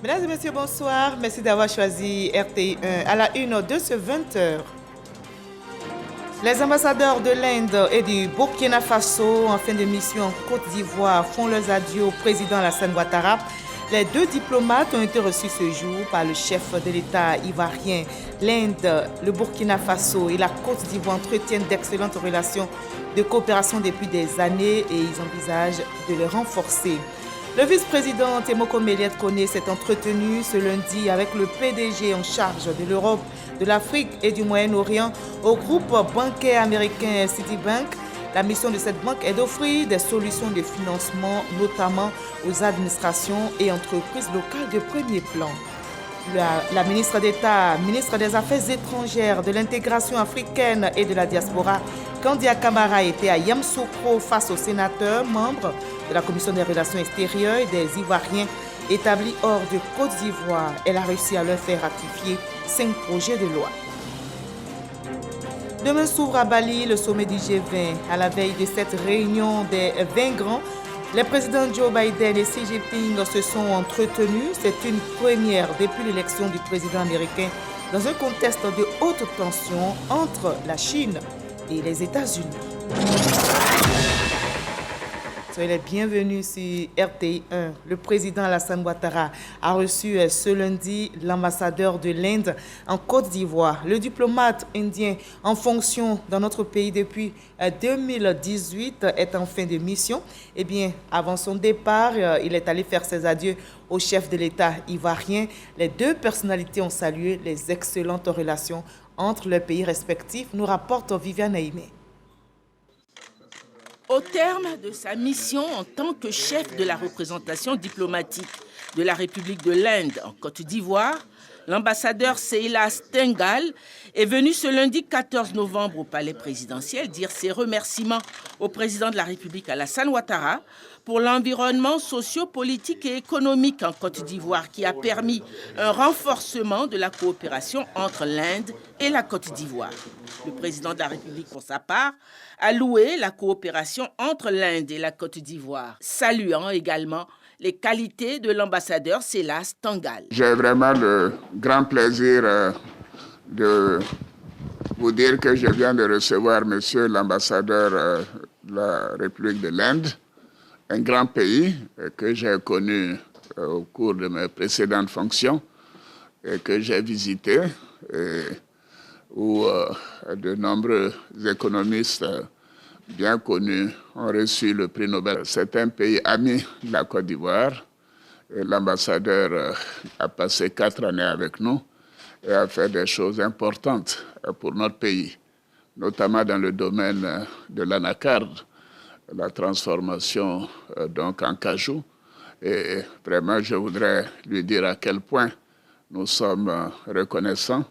Mesdames et messieurs, bonsoir. Merci d'avoir choisi RTI1 à la une de ce 20h. Les ambassadeurs de l'Inde et du Burkina Faso en fin de mission en Côte d'Ivoire font leurs adieux au président Alassane Ouattara. Les deux diplomates ont été reçus ce jour par le chef de l'État ivoirien. L'Inde, le Burkina Faso et la Côte d'Ivoire entretiennent d'excellentes relations de coopération depuis des années et ils envisagent de les renforcer. Le vice-président Temoko Meliette Koné s'est entretenu ce lundi avec le PDG en charge de l'Europe, de l'Afrique et du Moyen-Orient au groupe bancaire américain Citibank. La mission de cette banque est d'offrir des solutions de financement, notamment aux administrations et entreprises locales de premier plan. La ministre d'État, ministre des Affaires étrangères, de l'intégration africaine et de la diaspora, Kandia Camara, était à Yamoussoukro face aux sénateurs, membres de la Commission des relations extérieures et des Ivoiriens établis hors de Côte d'Ivoire. Elle a réussi à leur faire ratifier 5 projets de loi. Demain s'ouvre à Bali le sommet du G20. À la veille de cette réunion des 20 grands, les présidents Joe Biden et Xi Jinping se sont entretenus. C'est une première depuis l'élection du président américain dans un contexte de haute tension entre la Chine et les États-Unis. Soyez les bienvenus sur RTI1. Le président Alassane Ouattara a reçu ce lundi l'ambassadeur de l'Inde en Côte d'Ivoire. Le diplomate indien en fonction dans notre pays depuis 2018 est en fin de mission. Eh bien, avant son départ, il est allé faire ses adieux au chef de l'État ivoirien. Les deux personnalités ont salué les excellentes relations entre leurs pays respectifs, nous rapporte Viviane Aimé. Au terme de sa mission en tant que chef de la représentation diplomatique de la République de l'Inde en Côte d'Ivoire, l'ambassadeur Seilas Tengal est venu ce lundi 14 novembre au palais présidentiel dire ses remerciements au président de la République Alassane Ouattara pour l'environnement socio-politique et économique en Côte d'Ivoire qui a permis un renforcement de la coopération entre l'Inde et la Côte d'Ivoire. Le président de la République, pour sa part, a loué la coopération entre l'Inde et la Côte d'Ivoire, saluant également les qualités de l'ambassadeur Seilas Tengal. J'ai vraiment le grand plaisir de vous dire que je viens de recevoir monsieur l'ambassadeur de la République de l'Inde, un grand pays que j'ai connu au cours de mes précédentes fonctions et que j'ai visité, où de nombreux économistes bien connus ont reçu le prix Nobel. C'est un pays ami de la Côte d'Ivoire. L'ambassadeur a passé 4 années avec nous et a fait des choses importantes pour notre pays, notamment dans le domaine de l'anacarde, la transformation donc en cajou. Et vraiment, je voudrais lui dire à quel point nous sommes reconnaissants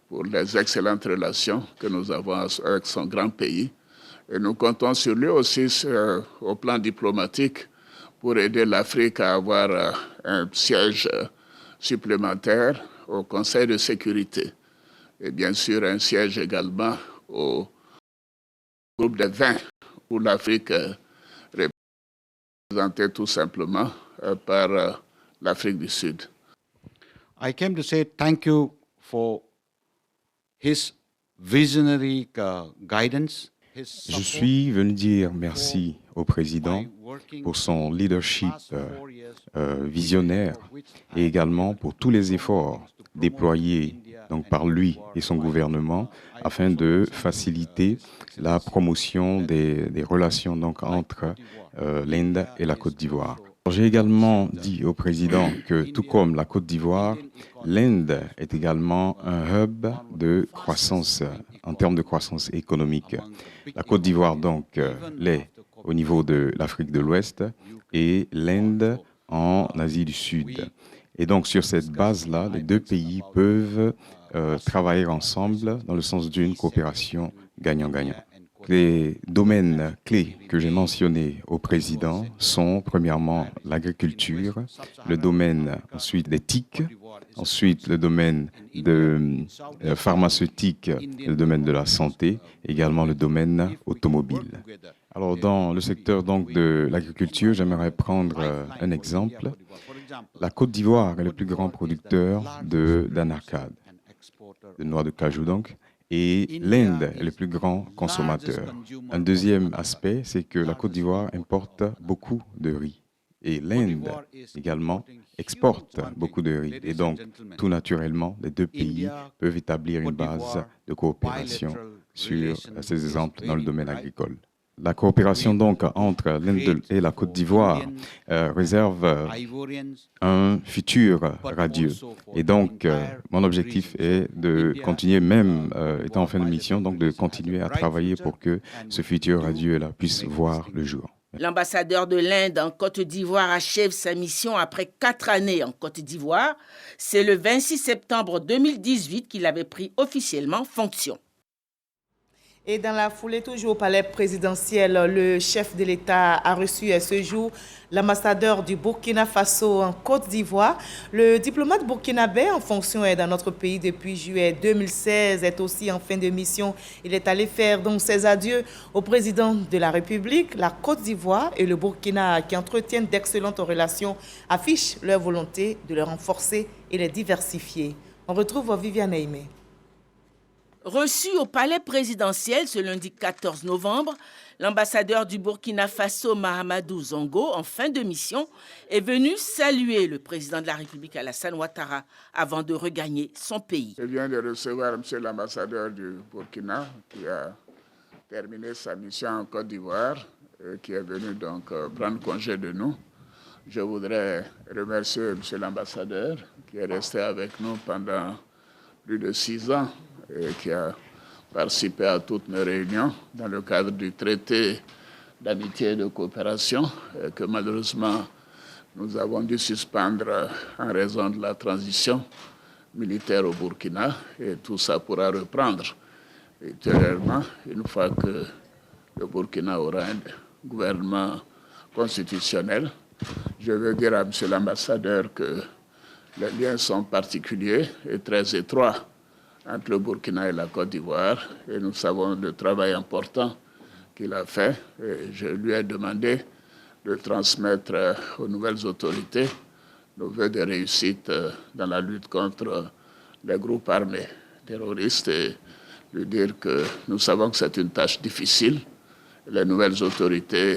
pour les excellentes relations que nous avons avec son grand pays. Et nous comptons sur lui aussi au plan diplomatique pour aider l'Afrique à avoir un siège supplémentaire au Conseil de sécurité. Et bien sûr, un siège également au groupe des 20, où l'Afrique est représentée tout simplement par l'Afrique du Sud. I came to say thank you for his visionary guidance. Je suis venu dire merci au président pour son leadership visionnaire et également pour tous les efforts déployés donc, par lui et son gouvernement afin de faciliter la promotion des relations donc, entre l'Inde et la Côte d'Ivoire. J'ai également dit au président que, tout comme la Côte d'Ivoire, l'Inde est également un hub de croissance, en termes de croissance économique. La Côte d'Ivoire, donc, l'est au niveau de l'Afrique de l'Ouest et l'Inde en Asie du Sud. Et donc, sur cette base-là, les deux pays peuvent travailler ensemble dans le sens d'une coopération gagnant-gagnant. Les domaines clés que j'ai mentionnés au président sont premièrement l'agriculture, le domaine ensuite des TIC, ensuite le domaine pharmaceutique, le domaine de la santé, également le domaine automobile. Alors, dans le secteur donc, de l'agriculture, j'aimerais prendre un exemple. La Côte d'Ivoire est le plus grand producteur d'anarcade, de noix de cajou donc, et l'Inde est le plus grand consommateur. Un deuxième aspect, c'est que la Côte d'Ivoire importe beaucoup de riz. Et l'Inde également exporte beaucoup de riz. Et donc, tout naturellement, les deux pays peuvent établir une base de coopération sur ces exemples dans le domaine agricole. La coopération donc entre l'Inde et la Côte d'Ivoire réserve un futur radieux. Et donc, mon objectif est de continuer, même étant en fin de mission, donc de continuer à travailler pour que ce futur radieux-là puisse voir le jour. L'ambassadeur de l'Inde en Côte d'Ivoire achève sa mission après 4 années en Côte d'Ivoire. C'est le 26 septembre 2018 qu'il avait pris officiellement fonction. Et dans la foulée, toujours au palais présidentiel, le chef de l'État a reçu à ce jour l'ambassadeur du Burkina Faso en Côte d'Ivoire. Le diplomate burkinabé en fonction est dans notre pays depuis juillet 2016, est aussi en fin de mission. Il est allé faire donc ses adieux au président de la République. La Côte d'Ivoire et le Burkina, qui entretiennent d'excellentes relations, affichent leur volonté de les renforcer et les diversifier. On retrouve Viviane Aimé. Reçu au palais présidentiel ce lundi 14 novembre, l'ambassadeur du Burkina Faso, Mahamadou Zongo, en fin de mission, est venu saluer le président de la République, Alassane Ouattara, avant de regagner son pays. Je viens de recevoir M. l'ambassadeur du Burkina qui a terminé sa mission en Côte d'Ivoire et qui est venu donc prendre congé de nous. Je voudrais remercier M. l'ambassadeur qui est resté avec nous pendant plus de 6 ans et qui a participé à toutes nos réunions dans le cadre du traité d'amitié et de coopération que malheureusement nous avons dû suspendre en raison de la transition militaire au Burkina, et tout ça pourra reprendre ultérieurement une fois que le Burkina aura un gouvernement constitutionnel. Je veux dire à M. l'ambassadeur que les liens sont particuliers et très étroits entre le Burkina et la Côte d'Ivoire, et nous savons le travail important qu'il a fait. Et je lui ai demandé de transmettre aux nouvelles autorités nos vœux de réussite dans la lutte contre les groupes armés terroristes, et lui dire que nous savons que c'est une tâche difficile. Les nouvelles autorités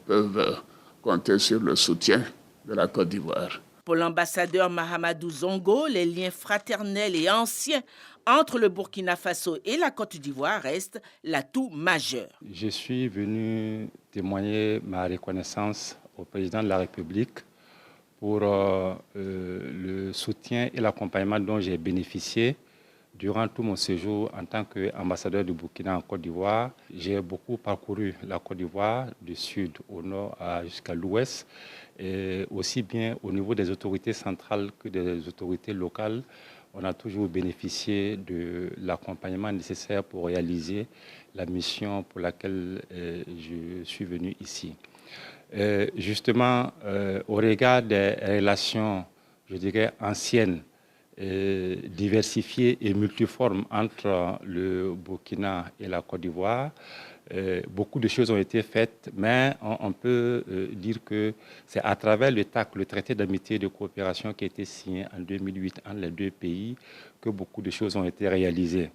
peuvent compter sur le soutien de la Côte d'Ivoire. Pour l'ambassadeur Mahamadou Zongo, les liens fraternels et anciens entre le Burkina Faso et la Côte d'Ivoire restent l'atout majeur. Je suis venu témoigner ma reconnaissance au président de la République pour le soutien et l'accompagnement dont j'ai bénéficié durant tout mon séjour en tant qu'ambassadeur du Burkina en Côte d'Ivoire. J'ai beaucoup parcouru la Côte d'Ivoire du sud au nord jusqu'à l'ouest, et aussi bien au niveau des autorités centrales que des autorités locales. On a toujours bénéficié de l'accompagnement nécessaire pour réaliser la mission pour laquelle je suis venu ici. Justement, au regard des relations, je dirais, anciennes, diversifiées et multiformes entre le Burkina et la Côte d'Ivoire, beaucoup de choses ont été faites, mais on peut dire que c'est à travers le TAC, le traité d'amitié et de coopération qui a été signé en 2008 entre les deux pays, que beaucoup de choses ont été réalisées.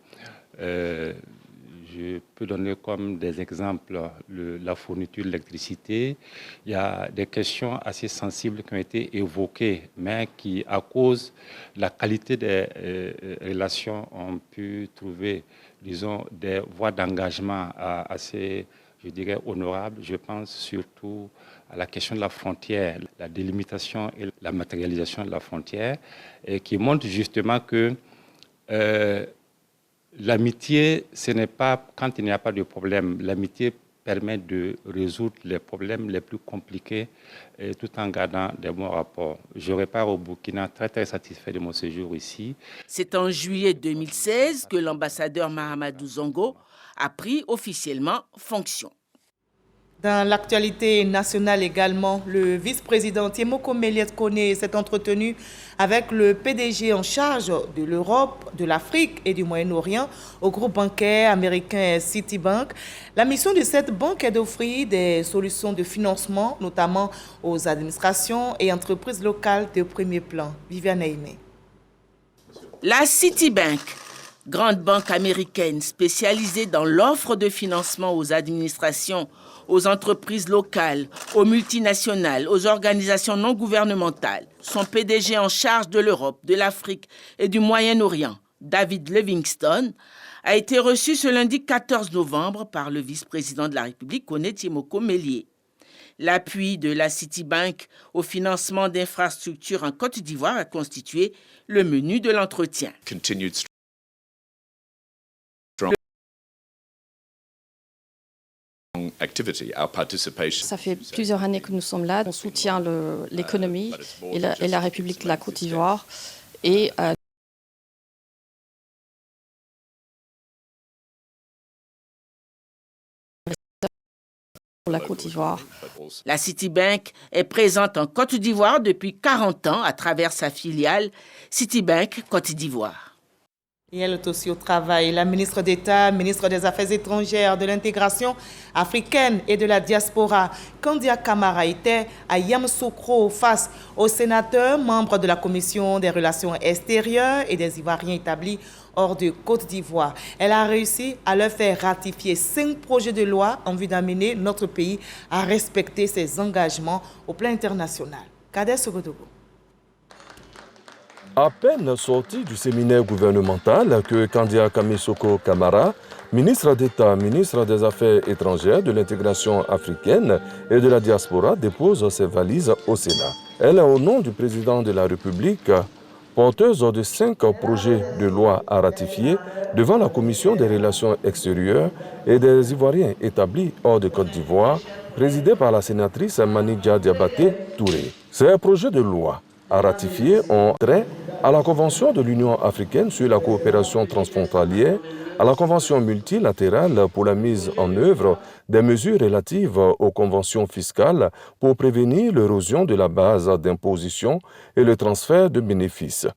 Je peux donner comme des exemples la fourniture d'électricité. Il y a des questions assez sensibles qui ont été évoquées, mais qui, à cause de la qualité des relations, ont pu trouver, disons, des voies d'engagement assez, je dirais, honorables. Je pense surtout à la question de la frontière, la délimitation et la matérialisation de la frontière, et qui montre justement que l'amitié, ce n'est pas quand il n'y a pas de problème. L'amitié permet de résoudre les problèmes les plus compliqués tout en gardant des bons rapports. Je repars au Burkina très satisfait de mon séjour ici. C'est en juillet 2016 que l'ambassadeur Mahamadou Zongo a pris officiellement fonction. Dans l'actualité nationale également, le vice-président Tiemoko Meliet-Kone s'est entretenu avec le PDG en charge de l'Europe, de l'Afrique et du Moyen-Orient au groupe bancaire américain Citibank. La mission de cette banque est d'offrir des solutions de financement, notamment aux administrations et entreprises locales de premier plan. Viviane Aimé. La Citibank, grande banque américaine spécialisée dans l'offre de financement aux administrations, aux entreprises locales, aux multinationales, aux organisations non gouvernementales. Son PDG en charge de l'Europe, de l'Afrique et du Moyen-Orient, David Livingstone, a été reçu ce lundi 14 novembre par le vice-président de la République, Kone Tiemoko Meliet. L'appui de la Citibank au financement d'infrastructures en Côte d'Ivoire a constitué le menu de l'entretien. Ça fait plusieurs années que nous sommes là. On soutient l'économie et la République de la Côte d'Ivoire. Et pour la Côte d'Ivoire. La Citibank est présente en Côte d'Ivoire depuis 40 ans à travers sa filiale Citibank Côte d'Ivoire. Et elle est aussi au travail. La ministre d'État, ministre des Affaires étrangères, de l'intégration africaine et de la diaspora, Kandia Camara, était à Yamoussoukro face aux sénateurs, membres de la Commission des relations extérieures et des Ivoiriens établis hors de Côte d'Ivoire. Elle a réussi à leur faire ratifier 5 projets de loi en vue d'amener notre pays à respecter ses engagements au plan international. Kader Sogodogo. À peine sorti du séminaire gouvernemental que Kandia Kamisoko Kamara, ministre d'État, ministre des Affaires étrangères, de l'intégration africaine et de la diaspora, dépose ses valises au Sénat. Elle est au nom du président de la République, porteuse de 5 projets de loi à ratifier devant la Commission des relations extérieures et des Ivoiriens établis hors de Côte d'Ivoire, présidée par la sénatrice Manidja Diabaté Touré. Ces projets de loi à ratifier ont trait à la Convention de l'Union africaine sur la coopération transfrontalière, à la Convention multilatérale pour la mise en œuvre des mesures relatives aux conventions fiscales pour prévenir l'érosion de la base d'imposition et le transfert de bénéfices,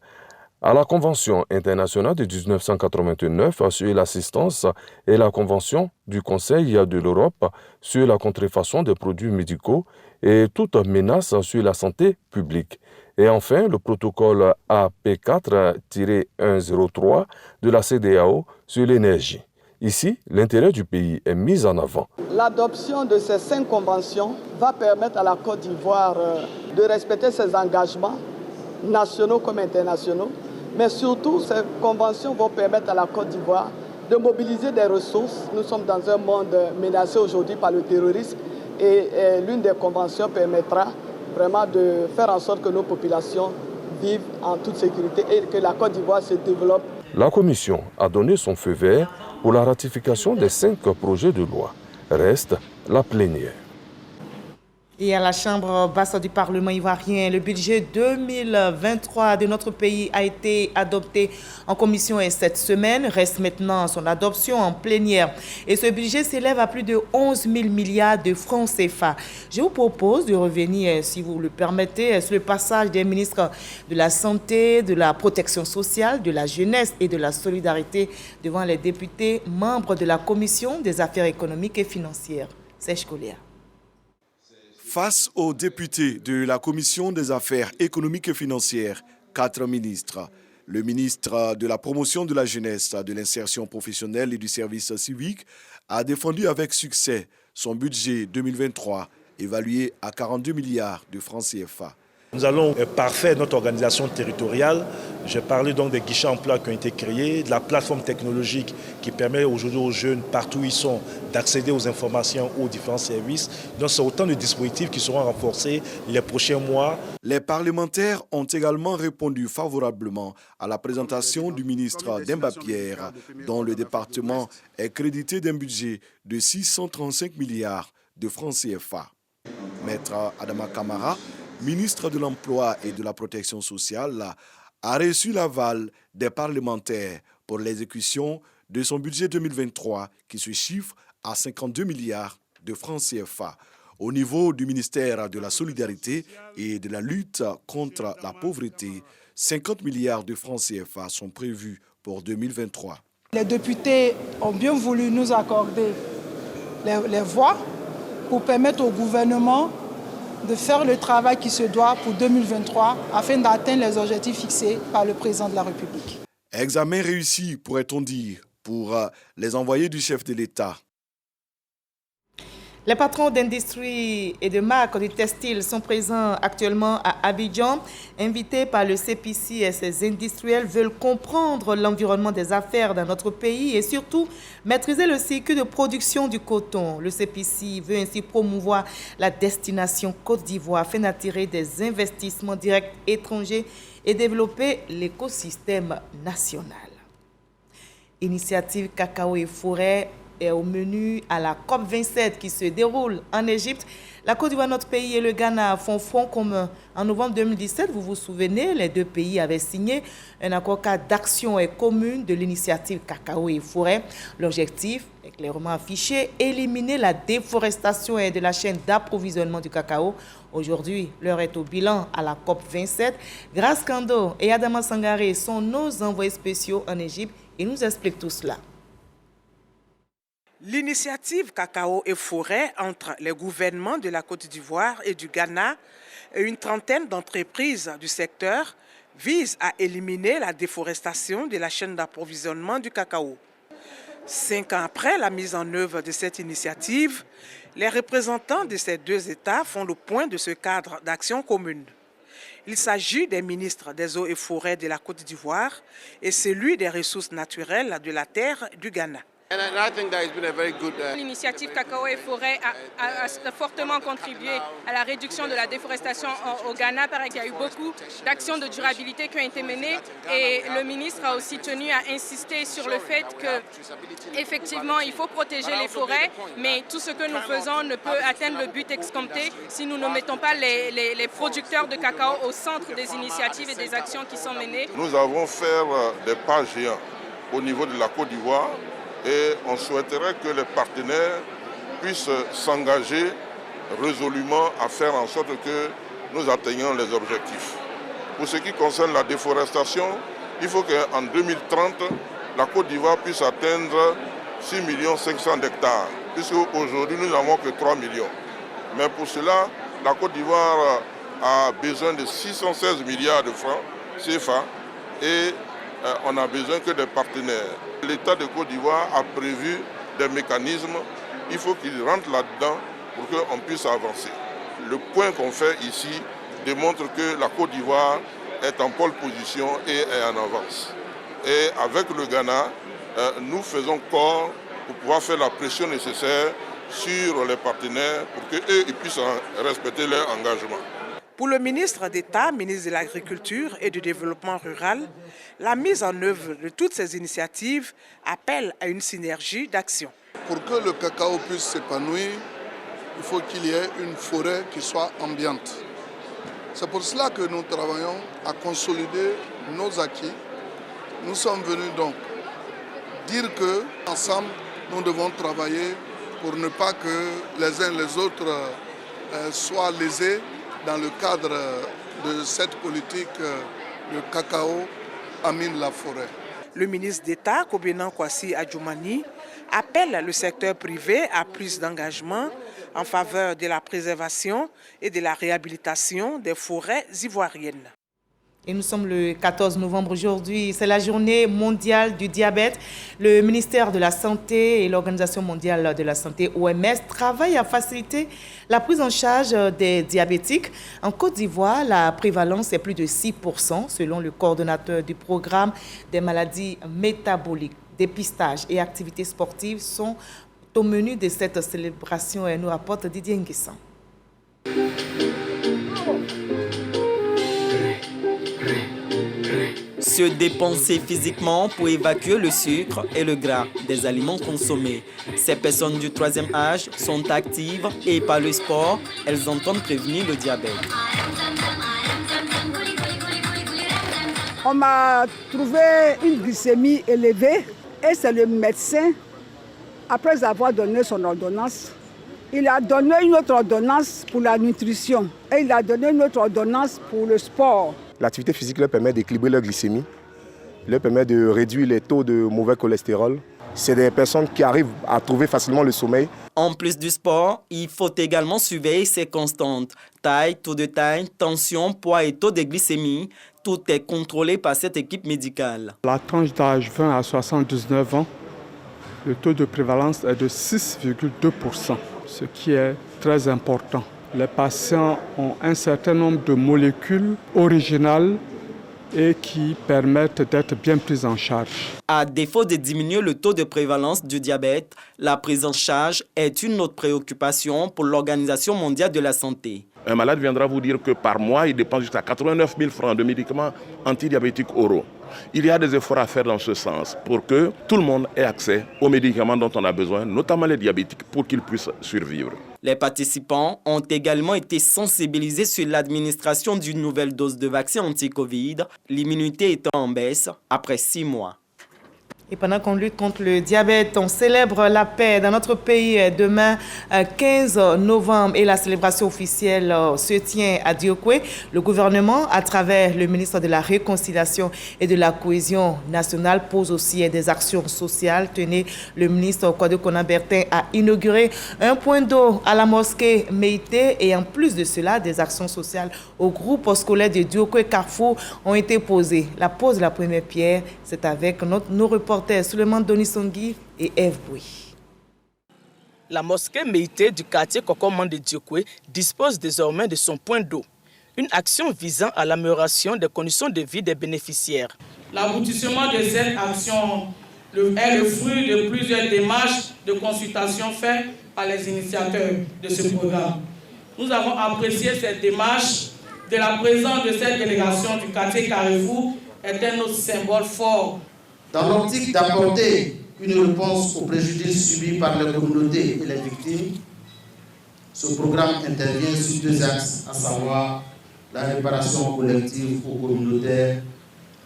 à la Convention internationale de 1989 sur l'assistance et la Convention du Conseil de l'Europe sur la contrefaçon des produits médicaux et toute menace sur la santé publique. Et enfin, le protocole AP4-103 de la CEDEAO sur l'énergie. Ici, l'intérêt du pays est mis en avant. L'adoption de ces 5 conventions va permettre à la Côte d'Ivoire de respecter ses engagements nationaux comme internationaux. Mais surtout, ces conventions vont permettre à la Côte d'Ivoire de mobiliser des ressources. Nous sommes dans un monde menacé aujourd'hui par le terrorisme et l'une des conventions permettra vraiment de faire en sorte que nos populations vivent en toute sécurité et que la Côte d'Ivoire se développe. La Commission a donné son feu vert pour la ratification des 5 projets de loi. Reste la plénière. Et à la Chambre basse du Parlement ivoirien, le budget 2023 de notre pays a été adopté en commission cette semaine. Reste maintenant son adoption en plénière. Et ce budget s'élève à plus de 11 000 milliards de francs CFA. Je vous propose de revenir, si vous le permettez, sur le passage des ministres de la Santé, de la Protection sociale, de la Jeunesse et de la Solidarité devant les députés membres de la Commission des Affaires économiques et financières. Serge Collier. Face aux députés de la Commission des affaires économiques et financières, 4 ministres. Le ministre de la promotion de la jeunesse, de l'insertion professionnelle et du service civique a défendu avec succès son budget 2023, évalué à 42 milliards de francs CFA. Nous allons parfaire notre organisation territoriale. J'ai parlé donc des guichets emploi qui ont été créés, de la plateforme technologique qui permet aujourd'hui aux jeunes, partout où ils sont, d'accéder aux informations, aux différents services. Donc c'est autant de dispositifs qui seront renforcés les prochains mois. Les parlementaires ont également répondu favorablement à la présentation du ministre Demba Pierre, dont le département est crédité d'un budget de 635 milliards de francs CFA. Maître Adama Kamara, ministre de l'Emploi et de la Protection sociale, a reçu l'aval des parlementaires pour l'exécution de son budget 2023 qui se chiffre à 52 milliards de francs CFA. Au niveau du ministère de la Solidarité et de la lutte contre la pauvreté, 50 milliards de francs CFA sont prévus pour 2023. Les députés ont bien voulu nous accorder les voix pour permettre au gouvernement de faire le travail qui se doit pour 2023 afin d'atteindre les objectifs fixés par le président de la République. Examen réussi, pourrait-on dire, pour les envoyés du chef de l'État. Les patrons d'industrie et de marques du textile sont présents actuellement à Abidjan. Invités par le CPC et ses industriels veulent comprendre l'environnement des affaires dans notre pays et surtout maîtriser le cycle de production du coton. Le CPC veut ainsi promouvoir la destination Côte d'Ivoire afin d'attirer des investissements directs étrangers et développer l'écosystème national. Initiative Cacao et Forêt est au menu à la COP27 qui se déroule en Égypte. La Côte d'Ivoire, notre pays, et le Ghana font front commun. En novembre 2017, vous vous souvenez, les deux pays avaient signé un accord cadre d'action commune de l'initiative Cacao et Forêt. L'objectif est clairement affiché, éliminer la déforestation de la chaîne d'approvisionnement du cacao. Aujourd'hui, l'heure est au bilan à la COP27. Grace Kando et Adama Sangaré sont nos envoyés spéciaux en Égypte et nous expliquent tout cela. L'initiative Cacao et Forêt entre les gouvernements de la Côte d'Ivoire et du Ghana et une trentaine d'entreprises du secteur vise à éliminer la déforestation de la chaîne d'approvisionnement du cacao. 5 ans après la mise en œuvre de cette initiative, les représentants de ces deux États font le point de ce cadre d'action commune. Il s'agit des ministres des Eaux et Forêts de la Côte d'Ivoire et celui des ressources naturelles de la terre du Ghana. L'initiative Cacao et Forêt a fortement contribué à la réduction de la déforestation au Ghana. Il y a eu beaucoup d'actions de durabilité qui ont été menées et le ministre a aussi tenu à insister sur le fait qu'effectivement il faut protéger les forêts, mais tout ce que nous faisons ne peut atteindre le but escompté si nous ne mettons pas les producteurs de cacao au centre des initiatives et des actions qui sont menées. Nous avons fait des pas géants au niveau de la Côte d'Ivoire. Et on souhaiterait que les partenaires puissent s'engager résolument à faire en sorte que nous atteignions les objectifs. Pour ce qui concerne la déforestation, il faut qu'en 2030, la Côte d'Ivoire puisse atteindre 6 500 000 hectares, puisque aujourd'hui nous n'avons que 3 millions. Mais pour cela, la Côte d'Ivoire a besoin de 616 milliards de francs CFA et on a besoin que des partenaires. L'État de Côte d'Ivoire a prévu des mécanismes, il faut qu'il rentre là-dedans pour qu'on puisse avancer. Le point qu'on fait ici démontre que la Côte d'Ivoire est en pole position et est en avance. Et avec le Ghana, nous faisons corps pour pouvoir faire la pression nécessaire sur les partenaires pour qu'eux puissent respecter leur engagement. Pour le ministre d'État, ministre de l'Agriculture et du Développement rural, la mise en œuvre de toutes ces initiatives appelle à une synergie d'action. Pour que le cacao puisse s'épanouir, il faut qu'il y ait une forêt qui soit ambiante. C'est pour cela que nous travaillons à consolider nos acquis. Nous sommes venus donc dire qu'ensemble, nous devons travailler pour ne pas que les uns les autres soient lésés. Dans le cadre de cette politique, le cacao amène la forêt. Le ministre d'État, Kobenan Kwasi Adjoumani, appelle le secteur privé à plus d'engagement en faveur de la préservation et de la réhabilitation des forêts ivoiriennes. Et nous sommes le 14 novembre aujourd'hui, c'est la journée mondiale du diabète. Le ministère de la Santé et l'Organisation mondiale de la santé, OMS, travaillent à faciliter la prise en charge des diabétiques. En Côte d'Ivoire, la prévalence est plus de 6%, selon le coordonnateur du programme des maladies métaboliques. Dépistage et activités sportives sont au menu de cette célébration et nous rapporte Didier Nguessan. Se dépenser physiquement pour évacuer le sucre et le gras des aliments consommés. Ces personnes du troisième âge sont actives et par le sport, elles entendent prévenir le diabète. On m'a trouvé une glycémie élevée et c'est le médecin, après avoir donné son ordonnance, Il a donné une autre ordonnance pour la nutrition et il a donné une autre ordonnance pour le sport. L'activité physique leur permet d'équilibrer leur glycémie, leur permet de réduire les taux de mauvais cholestérol. C'est des personnes qui arrivent à trouver facilement le sommeil. En plus du sport, il faut également surveiller ses constantes. Taille, taux de taille, tension, poids et taux de glycémie. Tout est contrôlé par cette équipe médicale. La tranche d'âge 20 à 79 ans, le taux de prévalence est de 6,2%, ce qui est très important. Les patients ont un certain nombre de molécules originales et qui permettent d'être bien pris en charge. À défaut de diminuer le taux de prévalence du diabète, la prise en charge est une autre préoccupation pour l'Organisation mondiale de la santé. Un malade viendra vous dire que par mois, il dépense jusqu'à 89 000 francs de médicaments antidiabétiques oraux. Il y a des efforts à faire dans ce sens pour que tout le monde ait accès aux médicaments dont on a besoin, notamment les diabétiques, pour qu'ils puissent survivre. Les participants ont également été sensibilisés sur l'administration d'une nouvelle dose de vaccin anti-Covid, l'immunité étant en baisse après 6 mois. Et pendant qu'on lutte contre le diabète, on célèbre la paix dans notre pays demain, 15 novembre, et la célébration officielle se tient à Diokwe. Le gouvernement, à travers le ministre de la Réconciliation et de la Cohésion nationale, pose aussi des actions sociales. Tenez, le ministre Kwadwo Konan Bertin a inauguré un point d'eau à la mosquée Meïté, et en plus de cela, des actions sociales au groupe scolaire de Diokwe Carrefour ont été posées. La pose de la première pierre, c'est avec nos reporters Suleiman Donisongui et Eve Bouy. La mosquée Meïté du quartier Kokoman de Diokwe dispose désormais de son point d'eau. Une action visant à l'amélioration des conditions de vie des bénéficiaires. L'aboutissement de cette action est le fruit de plusieurs démarches de consultation faites par les initiateurs de ce programme. Nous avons apprécié cette démarche. De la présence de cette délégation du quartier Carrefour est un autre symbole fort. Dans l'optique d'apporter une réponse aux préjudices subis par les communautés et les victimes, ce programme intervient sur 2 axes, à savoir la réparation collective ou communautaire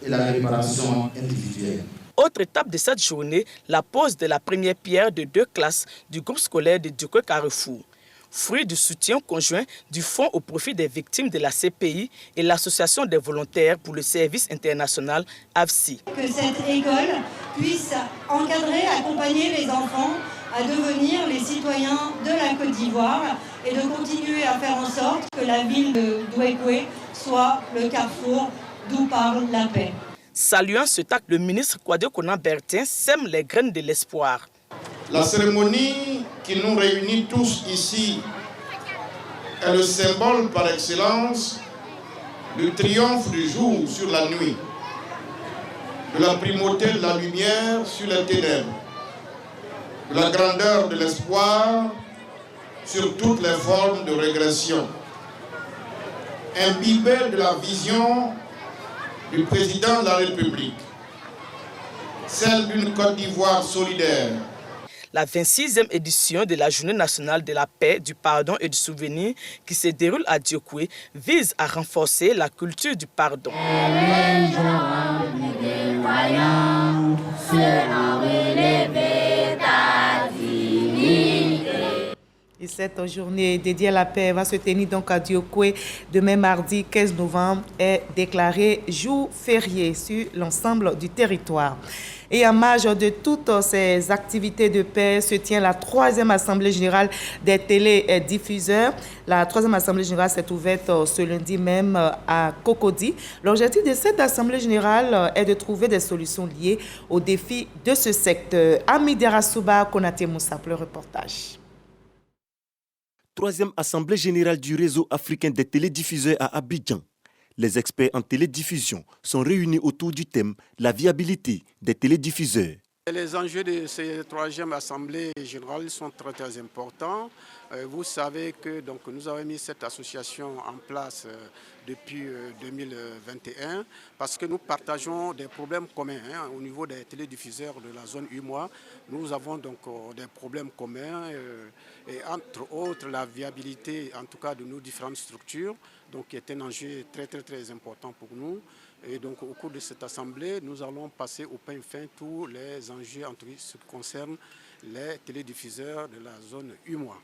et la réparation individuelle. Autre étape de cette journée, la pose de la première pierre de 2 classes du groupe scolaire de Diokwe Carrefour. Fruit du soutien conjoint du Fonds au profit des victimes de la CPI et l'Association des volontaires pour le service international AFSI. Que cette école puisse encadrer, accompagner les enfants à devenir les citoyens de la Côte d'Ivoire et de continuer à faire en sorte que la ville de Diokwe soit le carrefour d'où parle la paix. Saluant cet acte, le ministre Kwadwo Konan Bertin sème les graines de l'espoir. La cérémonie qui nous réunit tous ici est le symbole par excellence du triomphe du jour sur la nuit, de la primauté de la lumière sur les ténèbres, de la grandeur de l'espoir sur toutes les formes de régression. Imbibé de la vision du président de la République, celle d'une Côte d'Ivoire solidaire. La 26e édition de la Journée nationale de la paix, du pardon et du souvenir qui se déroule à Diokwe vise à renforcer la culture du pardon. Et cette journée dédiée à la paix va se tenir donc à Diokwe demain mardi 15 novembre est déclaré jour férié sur l'ensemble du territoire. Et en marge de toutes ces activités de paix se tient la 3e Assemblée générale des télédiffuseurs. La 3e Assemblée générale s'est ouverte ce lundi même à Cocody. L'objectif de cette Assemblée générale est de trouver des solutions liées aux défis de ce secteur. Amidera Souba, Konaté Moussa, pour le reportage. 3e Assemblée générale du réseau africain des télédiffuseurs à Abidjan. Les experts en télédiffusion sont réunis autour du thème « La viabilité des télédiffuseurs ». Les enjeux de cette 3e Assemblée générale sont très importants. Vous savez que nous avons mis cette association en place depuis 2021 parce que nous partageons des problèmes communs au niveau des télédiffuseurs de la zone UMOA. Nous avons donc des problèmes communs et entre autres la viabilité en tout cas de nos différentes structures qui est un enjeu très important pour nous. Et donc au cours de cette assemblée, nous allons passer au peigne fin tous les enjeux en ce qui concerne les télédiffuseurs de la zone UMOA.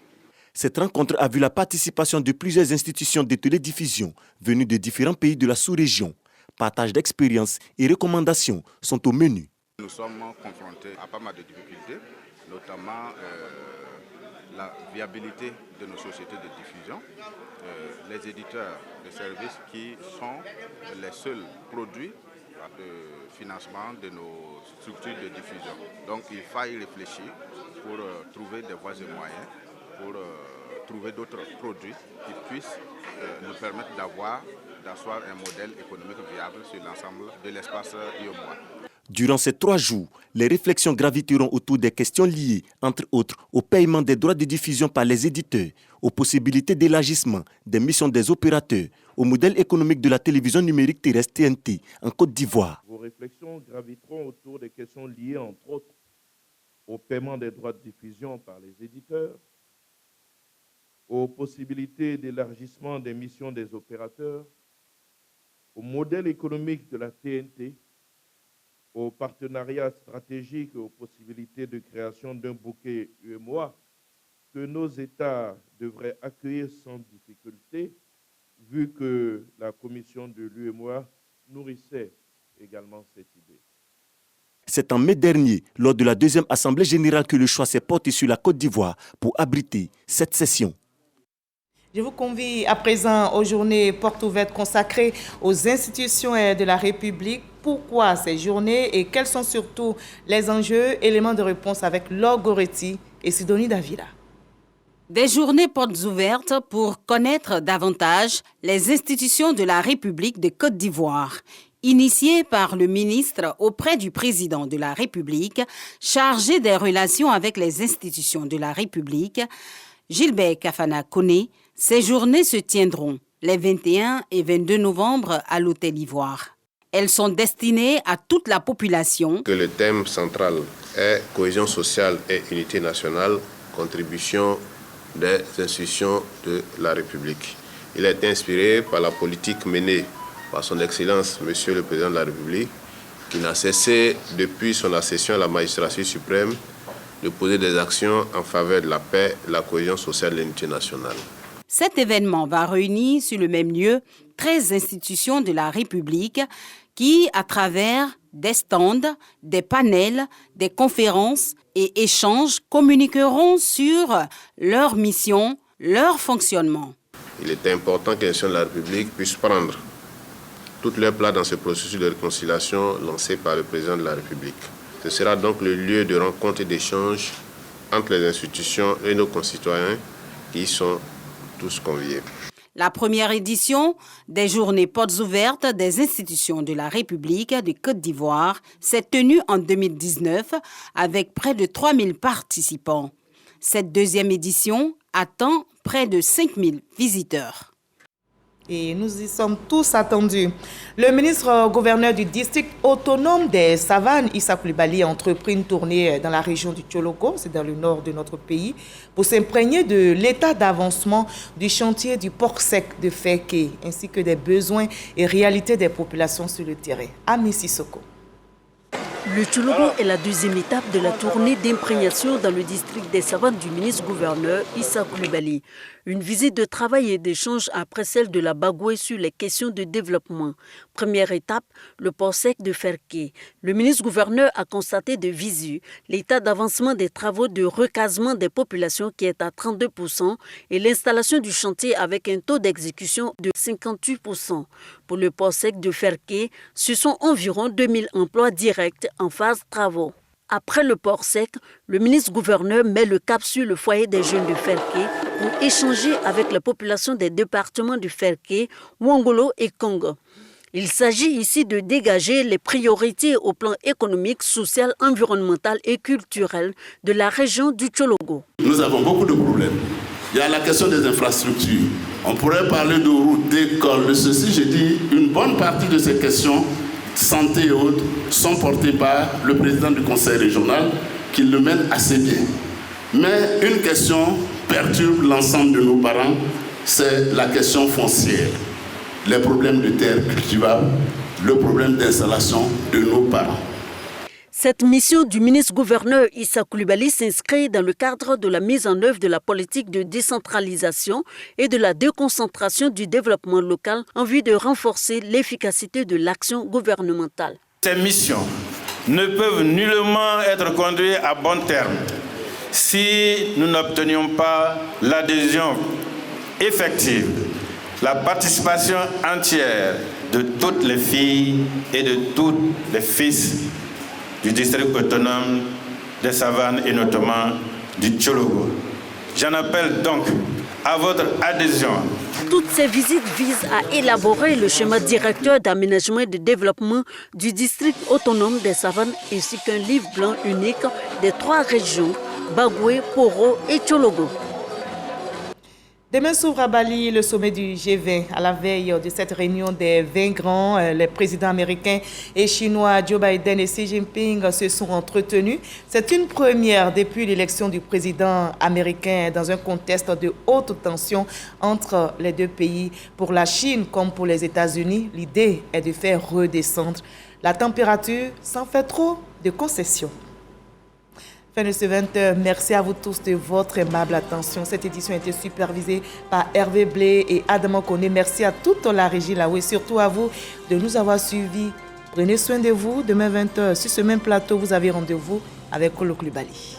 Cette rencontre a vu la participation de plusieurs institutions de télédiffusion venues de différents pays de la sous-région. Partage d'expériences et recommandations sont au menu. Nous sommes confrontés à pas mal de difficultés, notamment la viabilité de nos sociétés de diffusion, les éditeurs de services qui sont les seuls produits de financement de nos structures de diffusion. Donc il faut y réfléchir pour trouver des voies et moyens, pour trouver d'autres produits qui puissent nous permettre d'asseoir un modèle économique viable sur l'ensemble de l'espace UEMOA. Durant ces 3 jours, les réflexions graviteront autour des questions liées, entre autres, au paiement des droits de diffusion par les éditeurs, aux possibilités d'élargissement des missions des opérateurs, au modèle économique de la télévision numérique terrestre TNT en Côte d'Ivoire. Vos réflexions graviteront autour des questions liées, entre autres, au paiement des droits de diffusion par les éditeurs, aux possibilités d'élargissement des missions des opérateurs, au modèle économique de la TNT, aux partenariats stratégiques et aux possibilités de création d'un bouquet UEMOA que nos États devraient accueillir sans difficulté, vu que la commission de l'UEMOA nourrissait également cette idée. C'est en mai dernier, lors de la 2e Assemblée générale, que le choix s'est porté sur la Côte d'Ivoire pour abriter cette session. Je vous convie à présent aux journées portes ouvertes consacrées aux institutions de la République. Pourquoi ces journées et quels sont surtout les enjeux? Éléments de réponse avec Laure Goretti et Sidonie Davila. Des journées portes ouvertes pour connaître davantage les institutions de la République de Côte d'Ivoire. Initiée par le ministre auprès du président de la République, chargé des relations avec les institutions de la République, Gilbert Kafana Koné, ces journées se tiendront les 21 et 22 novembre à l'Hôtel Ivoire. Elles sont destinées à toute la population. Que le thème central est cohésion sociale et unité nationale, contribution des institutions de la République. Il est inspiré par la politique menée par son Excellence, Monsieur le Président de la République, qui n'a cessé depuis son accession à la magistrature suprême de poser des actions en faveur de la paix, de la cohésion sociale et de l'unité nationale. Cet événement va réunir sur le même lieu 13 institutions de la République qui, à travers des stands, des panels, des conférences et échanges, communiqueront sur leur mission, leur fonctionnement. Il est important que les institutions de la République puissent prendre toute leur place dans ce processus de réconciliation lancé par le Président de la République. Ce sera donc le lieu de rencontre et d'échange entre les institutions et nos concitoyens qui y sont tous conviés. La première édition des journées portes ouvertes des institutions de la République de Côte d'Ivoire s'est tenue en 2019 avec près de 3000 participants. Cette deuxième édition attend près de 5000 visiteurs. Et nous y sommes tous attendus. Le ministre-gouverneur du district autonome des Savanes, Issa Coulibaly, a entrepris une tournée dans la région du Tchologo, c'est dans le nord de notre pays, pour s'imprégner de l'état d'avancement du chantier du port sec de Ferké, ainsi que des besoins et réalités des populations sur le terrain. Ami Sissoko. Le Tchologo est la deuxième étape de la tournée d'imprégnation dans le district des Savanes du ministre-gouverneur Issa Coulibaly. Une visite de travail et d'échange après celle de la Bagoué sur les questions de développement. Première étape, le port sec de Ferké. Le ministre-gouverneur a constaté de visu l'état d'avancement des travaux de recasement des populations qui est à 32% et l'installation du chantier avec un taux d'exécution de 58%. Pour le port sec de Ferké, ce sont environ 2000 emplois directs en phase travaux. Après le port sec, le ministre-gouverneur met le cap sur le foyer des jeunes de Ferké pour échanger avec la population des départements de Ferké, Ouangolo et Congo. Il s'agit ici de dégager les priorités au plan économique, social, environnemental et culturel de la région du Tchologo. Nous avons beaucoup de problèmes. Il y a la question des infrastructures. On pourrait parler de routes, d'écoles, de ceci. J'ai dit, une bonne partie de ces questions santé et autres sont portés par le président du conseil régional qui le mène assez bien. Mais une question perturbe l'ensemble de nos parents, c'est la question foncière. Les problèmes de terres cultivables, le problème d'installation de nos parents. Cette mission du ministre-gouverneur Issa Coulibaly s'inscrit dans le cadre de la mise en œuvre de la politique de décentralisation et de la déconcentration du développement local en vue de renforcer l'efficacité de l'action gouvernementale. Ces missions ne peuvent nullement être conduites à bon terme si nous n'obtenions pas l'adhésion effective, la participation entière de toutes les filles et de tous les fils du district autonome des Savanes et notamment du Tchologo. J'en appelle donc à votre adhésion. Toutes ces visites visent à élaborer le schéma directeur d'aménagement et de développement du district autonome des Savanes ainsi qu'un livre blanc unique des 3 régions, Bagoué, Poro et Tchologo. Demain s'ouvre à Bali le sommet du G20. À la veille de cette réunion des 20 grands, les présidents américains et chinois Joe Biden et Xi Jinping se sont entretenus. C'est une première depuis l'élection du président américain dans un contexte de haute tension entre les deux pays. Pour la Chine comme pour les États-Unis, l'idée est de faire redescendre la température sans faire trop de concessions. Fin de ce 20h. Merci à vous tous de votre aimable attention. Cette édition a été supervisée par Hervé Blé et Adam Kone. Merci à toute la régie là-haut et surtout à vous de nous avoir suivis. Prenez soin de vous. Demain 20h, sur ce même plateau, vous avez rendez-vous avec Kolo Coulibaly.